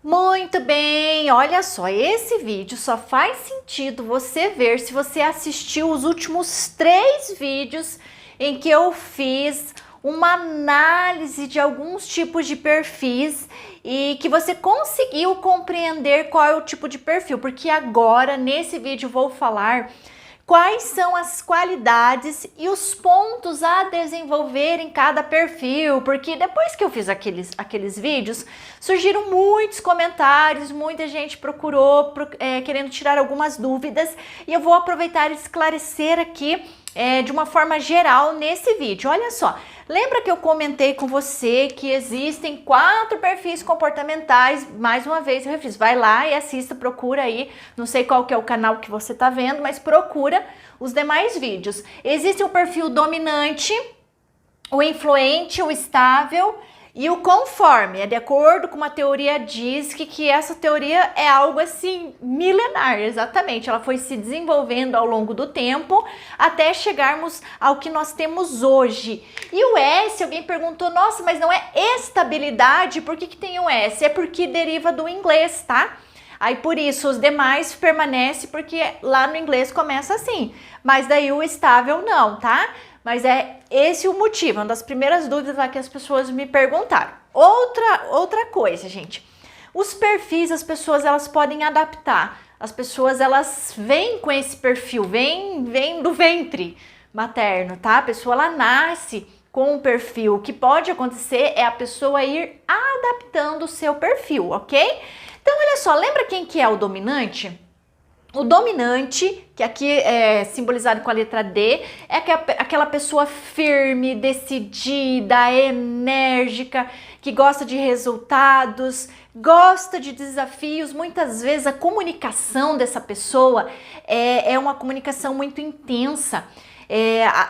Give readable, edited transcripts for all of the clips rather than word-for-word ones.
Muito bem, olha só, esse vídeo só faz sentido você ver se você assistiu os últimos 3 vídeos em que eu fiz uma análise de alguns tipos de perfis e que você conseguiu compreender qual é o tipo de perfil, porque agora nesse vídeo vou falar quais são as qualidades e os pontos a desenvolver em cada perfil, porque depois que eu fiz aqueles vídeos, surgiram muitos comentários, muita gente procurou querendo tirar algumas dúvidas e eu vou aproveitar e esclarecer aqui de uma forma geral nesse vídeo. Olha só, lembra que eu comentei com você que existem 4 perfis comportamentais? Mais uma vez eu refriso, vai lá e assista, procura aí, não sei qual que é o canal que você tá vendo, mas procura os demais vídeos. Existe o perfil dominante, o influente, o estável e o conforme. É de acordo com uma teoria diz que essa teoria é algo assim milenar, exatamente. Ela foi se desenvolvendo ao longo do tempo até chegarmos ao que nós temos hoje. E o S, alguém perguntou, nossa, mas não é estabilidade? Por que tem o S? É porque deriva do inglês, tá? Aí por isso os demais permanecem porque lá no inglês começa assim, mas daí o estável não, tá? Mas é esse o motivo, uma das primeiras dúvidas lá que as pessoas me perguntaram. Outra coisa, gente, os perfis as pessoas elas podem adaptar, as pessoas elas vêm com esse perfil, vêm do ventre materno, tá? A pessoa ela nasce com um perfil, o que pode acontecer é a pessoa ir adaptando o seu perfil, ok? Então olha só, lembra quem que é o dominante? O dominante, que aqui é simbolizado com a letra D, é aquela pessoa firme, decidida, enérgica, que gosta de resultados, gosta de desafios. Muitas vezes a comunicação dessa pessoa é uma comunicação muito intensa.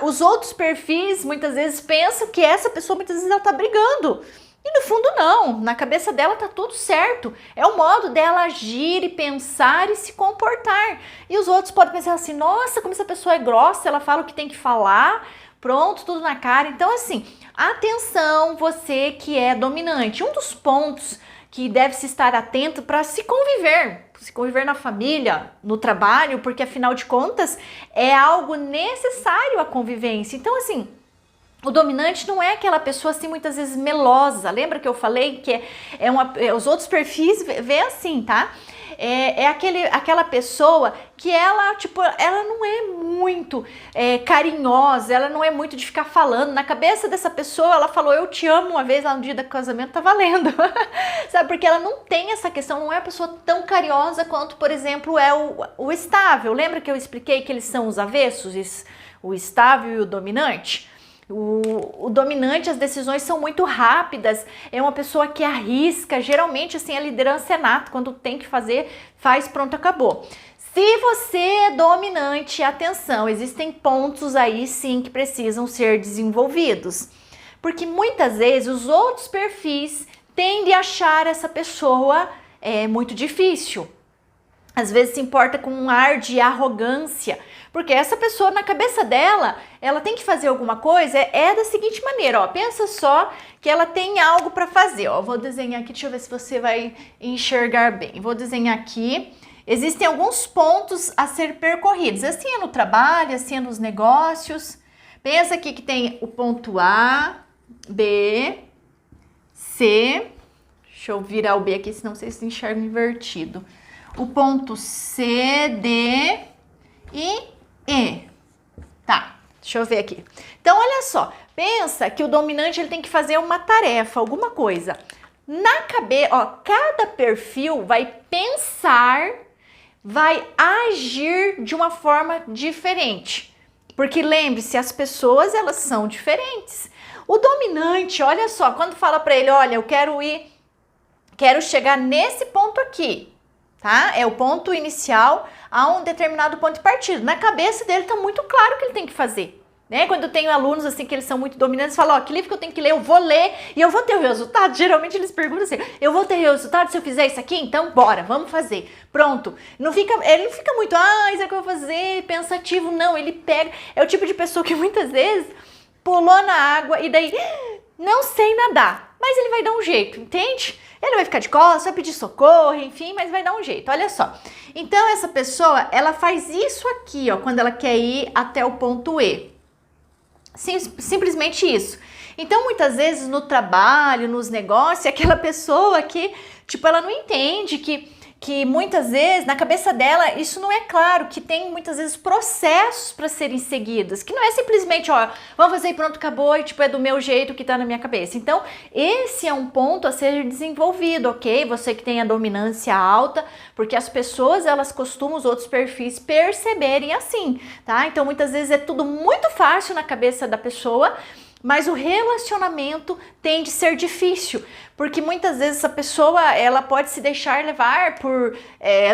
Os outros perfis muitas vezes pensam que essa pessoa muitas vezes ela tá brigando. E no fundo não, na cabeça dela tá tudo certo, é o modo dela agir e pensar e se comportar. E os outros podem pensar assim, nossa, como essa pessoa é grossa, ela fala o que tem que falar, pronto, tudo na cara. Então assim, atenção você que é dominante, um dos pontos que deve se estar atento para se conviver na família, no trabalho, porque afinal de contas é algo necessário a convivência. Então assim, o dominante não é aquela pessoa assim muitas vezes melosa. Lembra que eu falei que os outros perfis vê assim, tá? Aquela pessoa que ela, tipo, ela não é muito carinhosa, ela não é muito de ficar falando. Na cabeça dessa pessoa, ela falou eu te amo uma vez lá no dia do casamento, tá valendo. Sabe, porque ela não tem essa questão, não é uma pessoa tão carinhosa quanto, por exemplo, é o estável. Lembra que eu expliquei que eles são os avessos, o estável e o dominante? O dominante, as decisões são muito rápidas, é uma pessoa que arrisca, geralmente assim a liderança é nata, quando tem que fazer, faz, pronto, acabou. Se você é dominante, atenção, existem pontos aí sim que precisam ser desenvolvidos, porque muitas vezes os outros perfis tendem a achar essa pessoa muito difícil. Às vezes se importa com um ar de arrogância, porque essa pessoa na cabeça dela, ela tem que fazer alguma coisa, da seguinte maneira, ó, pensa só que ela tem algo para fazer, ó, vou desenhar aqui, deixa eu ver se você vai enxergar bem, vou desenhar aqui, existem alguns pontos a ser percorridos, assim é no trabalho, assim é nos negócios, pensa aqui que tem o ponto A, B, C, deixa eu virar o B aqui, senão vocês enxergam invertido. O ponto C, D e E. Tá, deixa eu ver aqui. Então, olha só, pensa que o dominante ele tem que fazer uma tarefa, alguma coisa. Na cabeça, ó, cada perfil vai pensar, vai agir de uma forma diferente. Porque lembre-se, as pessoas, elas são diferentes. O dominante, olha só, quando fala para ele, olha, eu quero chegar nesse ponto aqui. Tá? É o ponto inicial a um determinado ponto de partida. Na cabeça dele tá muito claro o que ele tem que fazer. Né? Quando eu tenho alunos assim que eles são muito dominantes, falam, ó, que livro que eu tenho que ler? Eu vou ler e eu vou ter o resultado. Geralmente eles perguntam assim, eu vou ter o resultado se eu fizer isso aqui? Então bora, vamos fazer. Pronto. Ele não fica muito, isso é o que eu vou fazer, pensativo. Não, ele pega, é o tipo de pessoa que muitas vezes pulou na água e daí, não sei nadar. mas ele vai dar um jeito, entende? Ele vai ficar de costas, vai pedir socorro, enfim, mas vai dar um jeito, olha só. Então, essa pessoa, ela faz isso aqui, ó, quando ela quer ir até o ponto E. Simplesmente isso. Então, muitas vezes no trabalho, nos negócios, é aquela pessoa que, tipo, ela não entende que muitas vezes, na cabeça dela, isso não é claro, que tem muitas vezes processos para serem seguidos, que não é simplesmente, ó, vamos fazer e pronto, acabou, e tipo, é do meu jeito que tá na minha cabeça. Então, esse é um ponto a ser desenvolvido, ok? Você que tem a dominância alta, porque as pessoas, elas costumam, os outros perfis, perceberem assim, tá? Então, muitas vezes é tudo muito fácil na cabeça da pessoa, mas o relacionamento tende a ser difícil, porque muitas vezes essa pessoa, ela pode se deixar levar por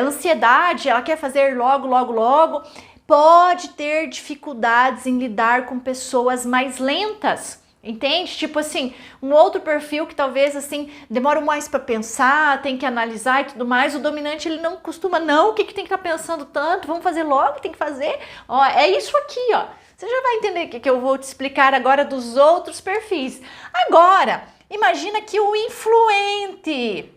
ansiedade, ela quer fazer logo, logo, logo, pode ter dificuldades em lidar com pessoas mais lentas, entende? Tipo assim, um outro perfil que talvez assim demora mais para pensar, tem que analisar e tudo mais, o dominante ele não costuma, não, o que tem que estar pensando tanto, vamos fazer logo, tem que fazer, ó, é isso aqui, ó. Você já vai entender o que eu vou te explicar agora dos outros perfis. Agora, imagina que o influente,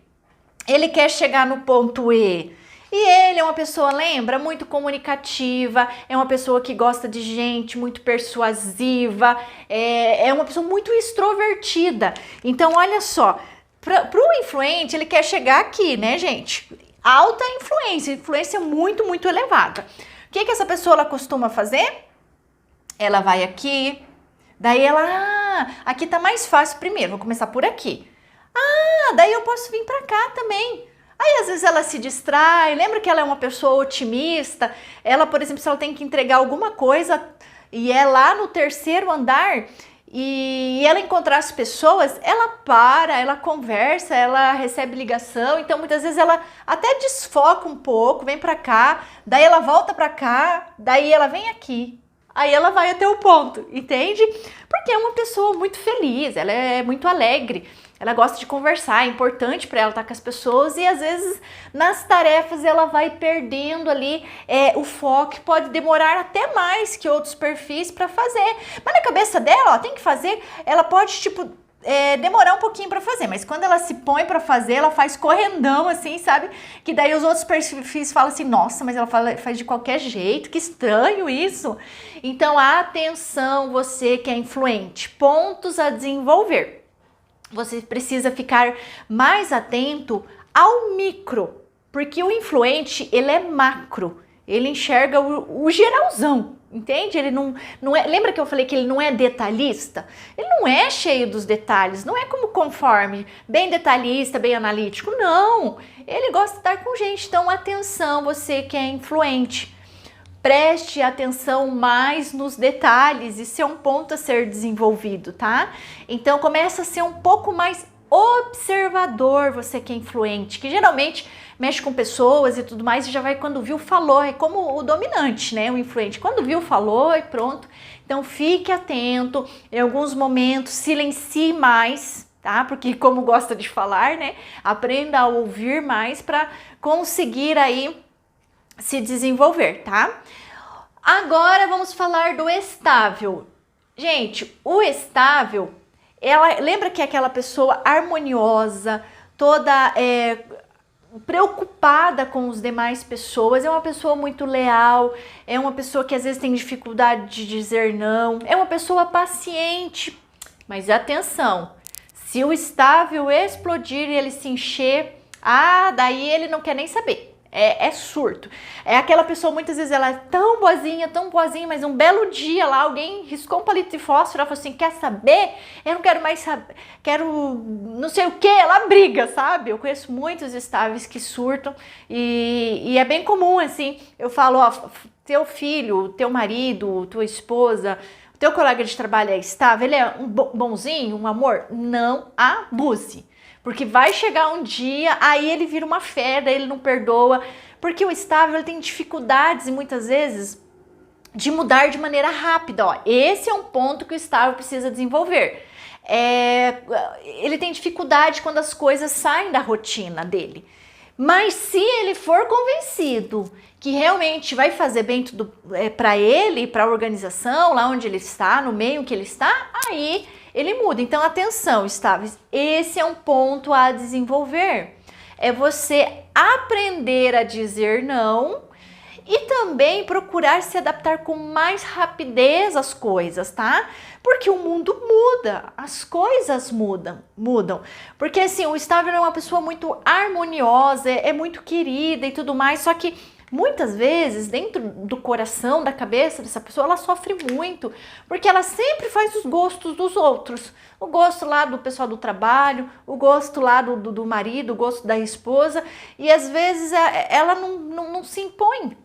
ele quer chegar no ponto E. E ele é uma pessoa, lembra, muito comunicativa, é uma pessoa que gosta de gente, muito persuasiva, é uma pessoa muito extrovertida. Então, olha só, para o influente, ele quer chegar aqui, né, gente? Alta influência muito, muito elevada. O que essa pessoa ela costuma fazer? Ela vai aqui, daí ela, aqui tá mais fácil primeiro, vou começar por aqui. Daí eu posso vir pra cá também. Aí às vezes ela se distrai, lembra que ela é uma pessoa otimista, ela, por exemplo, se ela tem que entregar alguma coisa e é lá no 3º andar e ela encontrar as pessoas, ela para, ela conversa, ela recebe ligação, então muitas vezes ela até desfoca um pouco, vem pra cá, daí ela volta pra cá, daí ela vem aqui. Aí ela vai até o ponto, entende? Porque é uma pessoa muito feliz, ela é muito alegre, ela gosta de conversar, é importante para ela estar com as pessoas e às vezes nas tarefas ela vai perdendo ali o foco, pode demorar até mais que outros perfis para fazer. Mas na cabeça dela, ó, tem que fazer, ela pode tipo demorar um pouquinho para fazer, mas quando ela se põe para fazer, ela faz correndão assim, sabe? Que daí os outros perfis falam assim, nossa, mas ela faz de qualquer jeito, que estranho isso. Então, atenção, você que é influente, pontos a desenvolver. Você precisa ficar mais atento ao micro, porque o influente, ele é macro, ele enxerga o geralzão. Entende? Ele não é. Lembra que eu falei que ele não é detalhista? Ele não é cheio dos detalhes, não é como conforme, bem detalhista, bem analítico. Não! Ele gosta de estar com gente. Então, atenção, você que é influente. Preste atenção mais nos detalhes. Isso é um ponto a ser desenvolvido, tá? Então, começa a ser um pouco mais observador, você que é influente, que geralmente mexe com pessoas e tudo mais, e já vai quando viu, falou, é como o dominante, né, o influente, quando viu, falou e pronto. Então fique atento, em alguns momentos silencie mais, tá, porque como gosta de falar, né, aprenda a ouvir mais para conseguir aí se desenvolver, tá? Agora vamos falar do estável. Gente, o estável, ela lembra que é aquela pessoa harmoniosa, toda preocupada com as demais pessoas, é uma pessoa muito leal, é uma pessoa que às vezes tem dificuldade de dizer não, é uma pessoa paciente. Mas atenção, se o estável explodir e ele se encher, daí ele não quer nem saber. É surto. É aquela pessoa, muitas vezes ela é tão boazinha, mas um belo dia lá alguém riscou um palito de fósforo, ela falou assim, quer saber? Eu não quero mais saber, quero não sei o que, ela briga, sabe? Eu conheço muitos estáveis que surtam e é bem comum, assim, eu falo, ó, teu filho, teu marido, tua esposa, teu colega de trabalho é estável, ele é um bonzinho, um amor, não abuse. Porque vai chegar um dia, aí ele vira uma fera, ele não perdoa. Porque o estável ele tem dificuldades, e muitas vezes, de mudar de maneira rápida. Ó, esse é um ponto que o estável precisa desenvolver. Ele tem dificuldade quando as coisas saem da rotina dele. Mas se ele for convencido que realmente vai fazer bem tudo para ele, para a organização, lá onde ele está, no meio que ele está, aí ele muda. Então, atenção, estáveis, esse é um ponto a desenvolver. É você aprender a dizer não e também procurar se adaptar com mais rapidez às coisas, tá? Porque o mundo muda, as coisas mudam. Porque assim, o estável é uma pessoa muito harmoniosa, é muito querida e tudo mais, só que muitas vezes, dentro do coração, da cabeça dessa pessoa, ela sofre muito, porque ela sempre faz os gostos dos outros. O gosto lá do pessoal do trabalho, o gosto lá do marido, o gosto da esposa, e às vezes ela não se impõe.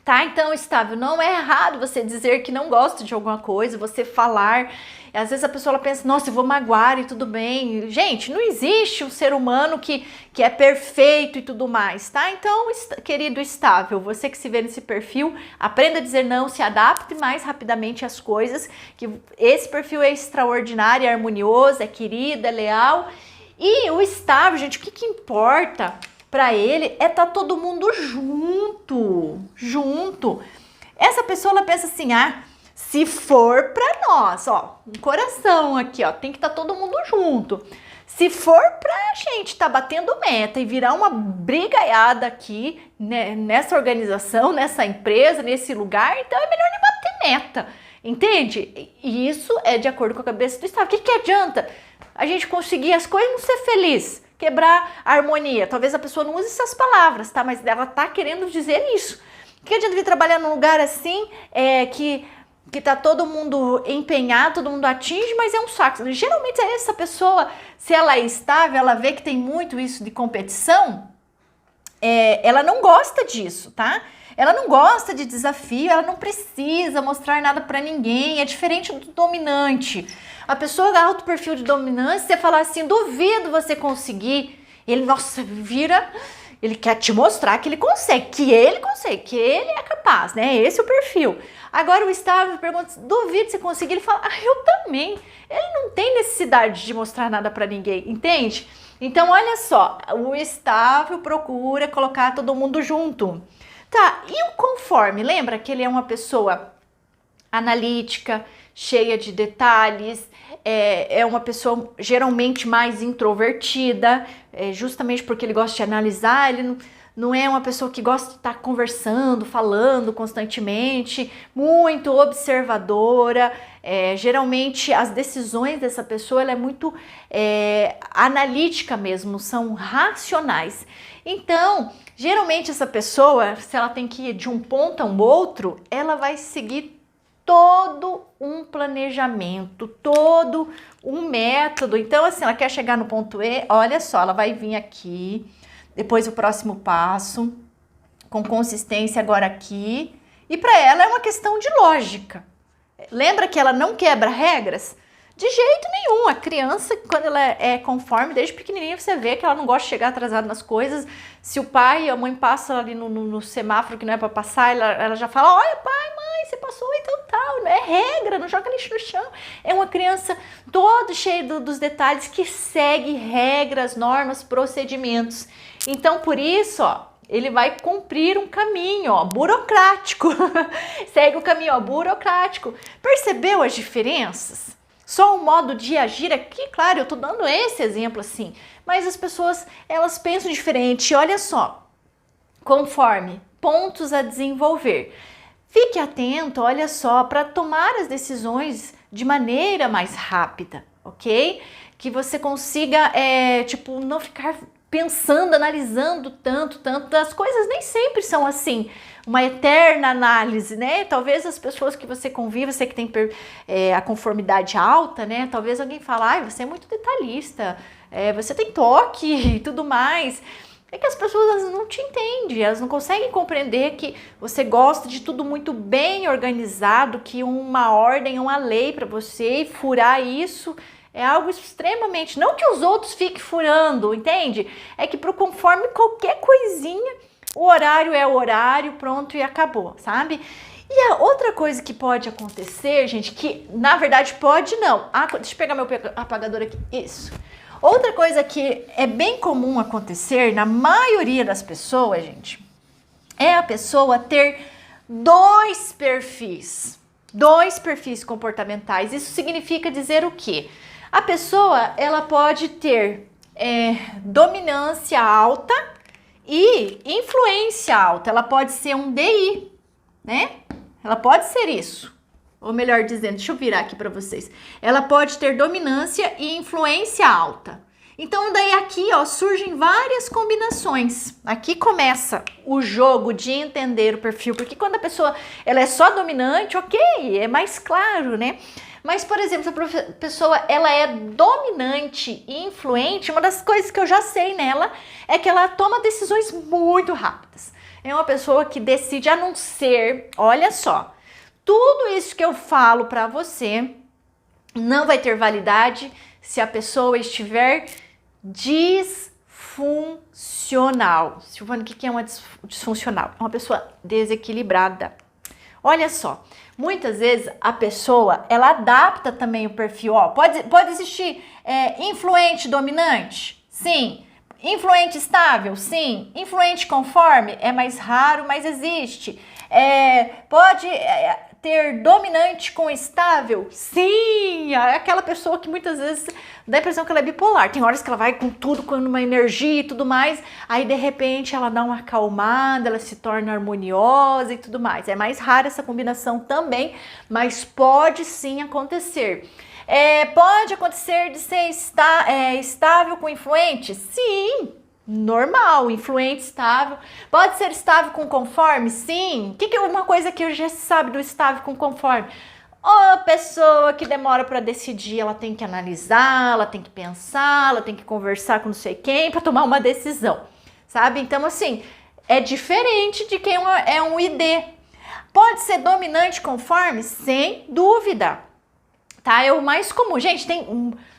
Tá? Então, estável, não é errado você dizer que não gosta de alguma coisa, você falar. Às vezes a pessoa ela pensa, nossa, eu vou magoar e tudo bem. Gente, não existe um ser humano que é perfeito e tudo mais, tá? Então, querido estável, você que se vê nesse perfil, aprenda a dizer não, se adapte mais rapidamente às coisas, que esse perfil é extraordinário, é harmonioso, é querido, é leal. E o estável, gente, o que importa para ele é estar todo mundo junto. Essa pessoa ela pensa assim, se for para nós, ó, um coração aqui, ó, tem que estar todo mundo junto. Se for pra gente tá batendo meta e virar uma brigaiada aqui, né, nessa organização, nessa empresa, nesse lugar, então é melhor nem bater meta, entende? E isso é de acordo com a cabeça do estável. O que adianta a gente conseguir as coisas e não ser feliz? Quebrar a harmonia. Talvez a pessoa não use essas palavras, tá? Mas ela tá querendo dizer isso. Que adianta vir trabalhar num lugar assim, que tá todo mundo empenhado, todo mundo atinge, mas é um saco. Geralmente é essa pessoa, se ela é estável, ela vê que tem muito isso de competição, ela não gosta disso, tá? Ela não gosta de desafio, ela não precisa mostrar nada pra ninguém, é diferente do dominante. A pessoa dá alto perfil de dominância, você fala assim, duvido você conseguir, ele, nossa, ele quer te mostrar que ele consegue, que ele é capaz, né? Esse é o perfil. Agora o estável pergunta, duvido você conseguir, ele fala, eu também. Ele não tem necessidade de mostrar nada pra ninguém, entende? Então, olha só, o estável procura colocar todo mundo junto. Tá, e o conforme? Lembra que ele é uma pessoa analítica, cheia de detalhes, é uma pessoa geralmente mais introvertida, justamente porque ele gosta de analisar, ele não é uma pessoa que gosta de estar conversando, falando constantemente, muito observadora. Geralmente as decisões dessa pessoa ela é muito analítica mesmo, são racionais. Então, geralmente essa pessoa, se ela tem que ir de um ponto a um outro, ela vai seguir todo um planejamento, todo um método. Então, assim, ela quer chegar no ponto E, olha só, ela vai vir aqui, depois o próximo passo, com consistência agora aqui, e para ela é uma questão de lógica. Lembra que ela não quebra regras? De jeito nenhum. A criança, quando ela é conforme, desde pequenininha você vê que ela não gosta de chegar atrasada nas coisas. Se o pai e a mãe passam ali no semáforo que não é para passar, ela já fala, olha pai, mãe, você passou, então tal, é regra, não joga lixo no chão. É uma criança toda cheia dos detalhes que segue regras, normas, procedimentos. Então, por isso, ó, ele vai cumprir um caminho, ó, burocrático. Segue o caminho, ó, burocrático. Percebeu as diferenças? Só um modo de agir aqui, claro, eu tô dando esse exemplo assim, mas as pessoas, elas pensam diferente. Olha só, conforme pontos a desenvolver. Fique atento, olha só, para tomar as decisões de maneira mais rápida, ok? Que você consiga, não ficar pensando, analisando tanto, as coisas nem sempre são assim, uma eterna análise, né? Talvez as pessoas que você convive, você que tem a conformidade alta, né? Talvez alguém fale, você é muito detalhista, você tem toque e tudo mais. É que as pessoas não te entendem, elas não conseguem compreender que você gosta de tudo muito bem organizado, que uma ordem, uma lei para você, e furar isso é algo extremamente... Não que os outros fiquem furando, entende? É que pro conforme qualquer coisinha, o horário é o horário, pronto e acabou, sabe? E a outra coisa que pode acontecer, gente, que na verdade pode não. Deixa eu pegar meu apagador aqui. Isso. Outra coisa que é bem comum acontecer na maioria das pessoas, gente, é a pessoa ter dois perfis. 2 perfis comportamentais. Isso significa dizer o quê? A pessoa, ela pode ter dominância alta e influência alta. Ela pode ser um DI, né? Ela pode ser isso. Ou melhor dizendo, deixa eu virar aqui para vocês. Ela pode ter dominância e influência alta. Então, daí aqui, ó, surgem várias combinações. Aqui começa o jogo de entender o perfil, porque quando a pessoa ela é só dominante, ok, é mais claro, né? Mas, por exemplo, se a pessoa ela é dominante e influente, uma das coisas que eu já sei nela é que ela toma decisões muito rápidas. É uma pessoa que decide, a não ser, olha só, tudo isso que eu falo para você não vai ter validade se a pessoa estiver disfuncional. Silvana, o que é uma disfuncional? É uma pessoa desequilibrada. Olha só, muitas vezes a pessoa, ela adapta também o perfil, ó, pode existir influente dominante? Sim. Influente estável? Sim. Influente conforme? É mais raro, mas existe. Pode ter dominante com estável? Sim, é aquela pessoa que muitas vezes dá a impressão que ela é bipolar. Tem horas que ela vai com tudo, com uma energia e tudo mais, aí de repente ela dá uma acalmada, ela se torna harmoniosa e tudo mais. É mais rara essa combinação também, mas pode sim acontecer. Pode acontecer de ser estável com influente? Sim, normal, influente, estável. Pode ser estável com conforme? Sim. O que é uma coisa que já se sabe do estável com conforme? A pessoa que demora para decidir, ela tem que analisar, ela tem que pensar, ela tem que conversar com não sei quem para tomar uma decisão, sabe? Então, assim, é diferente de quem é um ID. Pode ser dominante conforme? Sem dúvida. Tá? É o mais comum. Gente,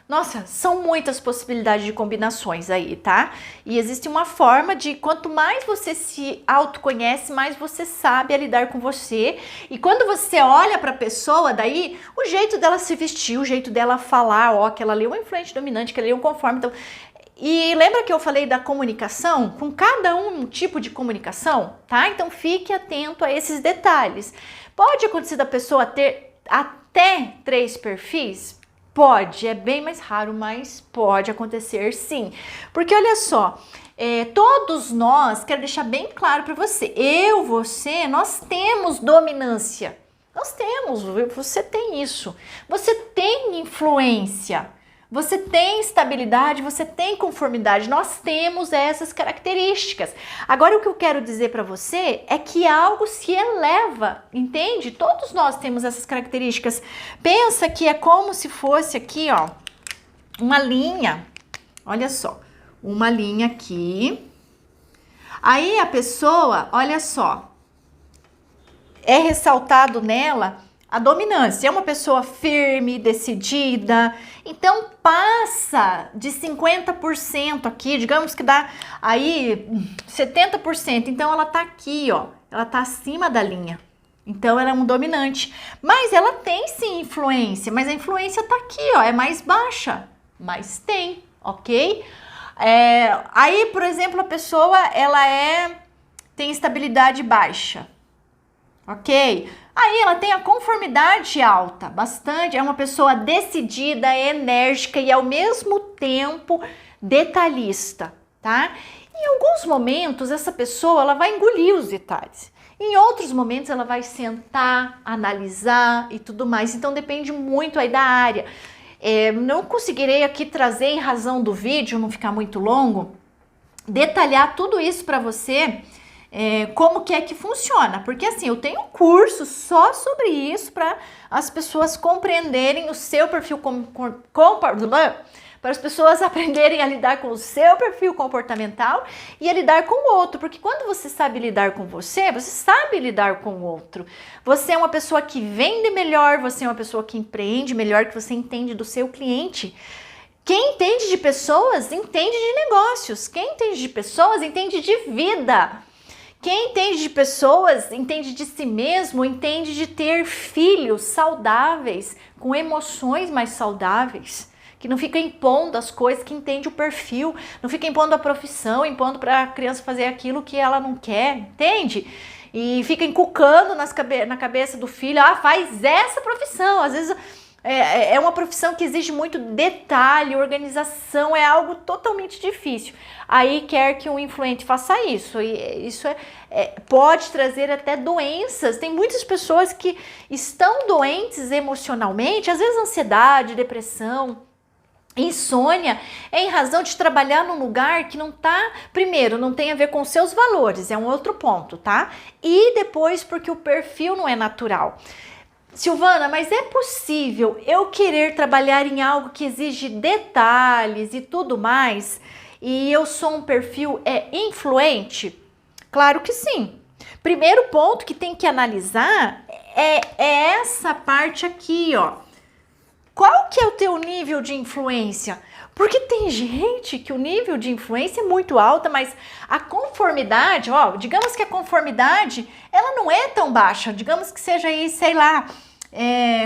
nossa, são muitas possibilidades de combinações aí, tá? E existe uma forma de, quanto mais você se autoconhece, mais você sabe lidar com você. E quando você olha pra pessoa, daí, o jeito dela se vestir, o jeito dela falar, ó, que ela lê um influente dominante, que ela lê um conforme, então... E lembra que eu falei da comunicação? Com cada um tipo de comunicação, tá? Então fique atento a esses detalhes. Pode acontecer da pessoa ter até 3 perfis? Pode, é bem mais raro, mas pode acontecer sim. Porque olha só, todos nós, quero deixar bem claro para você, você, nós temos dominância. Nós temos, você tem isso. Você tem influência. Você tem estabilidade, você tem conformidade, nós temos essas características. Agora o que eu quero dizer para você é que algo se eleva, entende? Todos nós temos essas características. Pensa que é como se fosse aqui, ó, uma linha. Olha só, uma linha aqui. Aí a pessoa, olha só, é ressaltado nela a dominância. É uma pessoa firme, decidida, então passa de 50% aqui, digamos que dá aí 70%, então ela tá aqui, ó, ela tá acima da linha, então ela é um dominante, mas ela tem sim influência, mas a influência tá aqui, ó, é mais baixa, mas tem, ok? Aí, por exemplo, a pessoa, tem estabilidade baixa, ok? Aí ela tem a conformidade alta, bastante, é uma pessoa decidida, enérgica e ao mesmo tempo detalhista, tá? Em alguns momentos essa pessoa ela vai engolir os detalhes, em outros momentos ela vai sentar, analisar e tudo mais, então depende muito aí da área. Não conseguirei aqui trazer, em razão do vídeo não ficar muito longo, detalhar tudo isso para você. Como que é que funciona, porque assim, eu tenho um curso só sobre isso para as pessoas compreenderem o seu perfil, para as pessoas aprenderem a lidar com o seu perfil comportamental e a lidar com o outro, porque quando você sabe lidar com você sabe lidar com o outro. Você é uma pessoa que vende melhor, você é uma pessoa que empreende melhor, que você entende do seu cliente. Quem entende de pessoas, entende de negócios. Quem entende de pessoas, entende de vida. Quem entende de pessoas, entende de si mesmo, entende de ter filhos saudáveis, com emoções mais saudáveis, que não fica impondo as coisas, que entende o perfil, não fica impondo a profissão, impondo para a criança fazer aquilo que ela não quer, entende? e fica encucando na cabeça do filho, faz essa profissão. Às vezes é uma profissão que exige muito detalhe, organização, é algo totalmente difícil. Aí quer que um influente faça isso, e isso pode trazer até doenças. Tem muitas pessoas que estão doentes emocionalmente, às vezes ansiedade, depressão, insônia, em razão de trabalhar num lugar que primeiro, não tem a ver com seus valores, é um outro ponto, tá? E depois porque o perfil não é natural. Silvana, mas é possível eu querer trabalhar em algo que exige detalhes e tudo mais, e eu sou um perfil influente? Claro que sim. Primeiro ponto que tem que analisar é essa parte aqui, ó. Qual que é o teu nível de influência? Porque tem gente que o nível de influência é muito alta, mas a conformidade, digamos que a conformidade, ela não é tão baixa, digamos que seja aí, sei lá,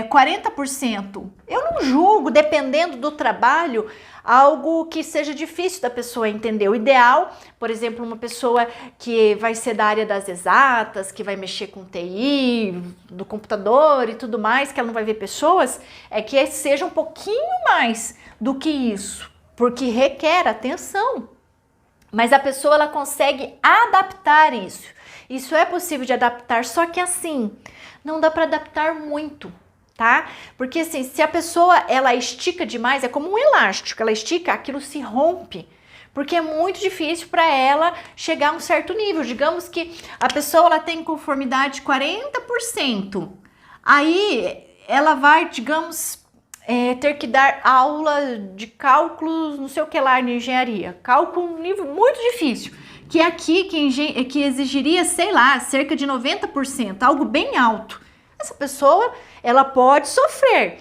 40%. Eu não julgo, dependendo do trabalho, algo que seja difícil da pessoa entender. O ideal, por exemplo, uma pessoa que vai ser da área das exatas, que vai mexer com TI, do computador e tudo mais, que ela não vai ver pessoas, é que seja um pouquinho mais do que isso, porque requer atenção. Mas a pessoa, ela consegue adaptar isso. Isso é possível de adaptar, só que assim, não dá para adaptar muito, tá? Porque assim, se a pessoa ela estica demais, é como um elástico, ela estica, aquilo se rompe, porque é muito difícil para ela chegar a um certo nível. Digamos que a pessoa ela tem conformidade 40%, aí ela vai, digamos, ter que dar aula de cálculos, não sei o que lá, de engenharia, cálculo um nível muito difícil, que aqui que exigiria, sei lá, cerca de 90%, algo bem alto. Essa pessoa, ela pode sofrer,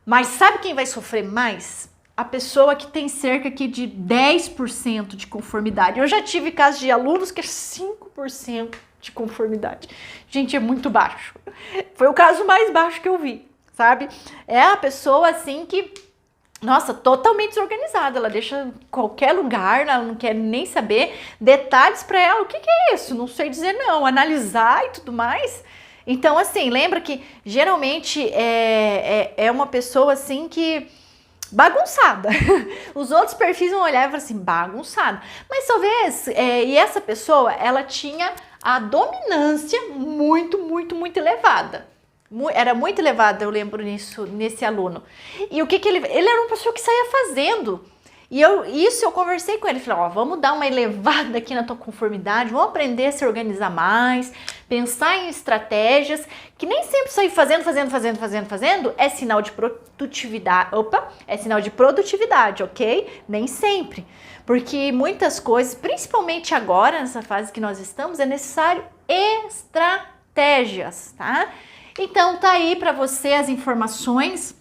mas sabe quem vai sofrer mais? A pessoa que tem cerca aqui de 10% de conformidade. Eu já tive casos de alunos que é 5% de conformidade. Gente, é muito baixo. Foi o caso mais baixo que eu vi, sabe? É a pessoa assim que, nossa, totalmente desorganizada, ela deixa qualquer lugar, ela não quer nem saber detalhes para ela. O que é isso? Não sei dizer não, analisar e tudo mais. Então, assim, lembra que geralmente é uma pessoa assim que bagunçada. Os outros perfis vão olhar e falar assim, bagunçada. Mas talvez, e essa pessoa, ela tinha a dominância muito, muito, muito elevada. Era muito elevada, eu lembro nesse aluno. E o que ele era uma pessoa que saía fazendo. E eu conversei com ele, falei, vamos dar uma elevada aqui na tua conformidade, vamos aprender a se organizar mais, pensar em estratégias, que nem sempre sair fazendo é sinal de produtividade, é sinal de produtividade, ok? Nem sempre, porque muitas coisas, principalmente agora, nessa fase que nós estamos, é necessário estratégias, tá? Então tá aí para você as informações.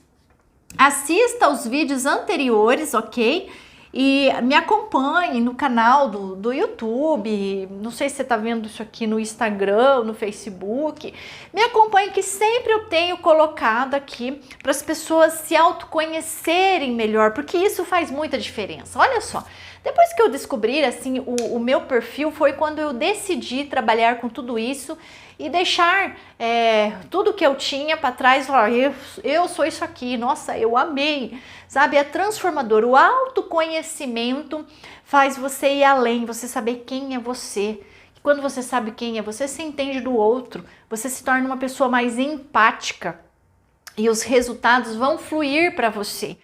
Assista aos vídeos anteriores, ok? E me acompanhe no canal do YouTube, não sei se você tá vendo isso aqui no Instagram, no Facebook. Me acompanhe, que sempre eu tenho colocado aqui para as pessoas se autoconhecerem melhor, porque isso faz muita diferença. Olha só, depois que eu descobri assim o meu perfil, foi quando eu decidi trabalhar com tudo isso e deixar tudo que eu tinha para trás, falar, eu sou isso aqui, nossa, eu amei, sabe? É transformador. O autoconhecimento faz você ir além, você saber quem é você. E quando você sabe quem é você, se entende do outro, você se torna uma pessoa mais empática e os resultados vão fluir para você.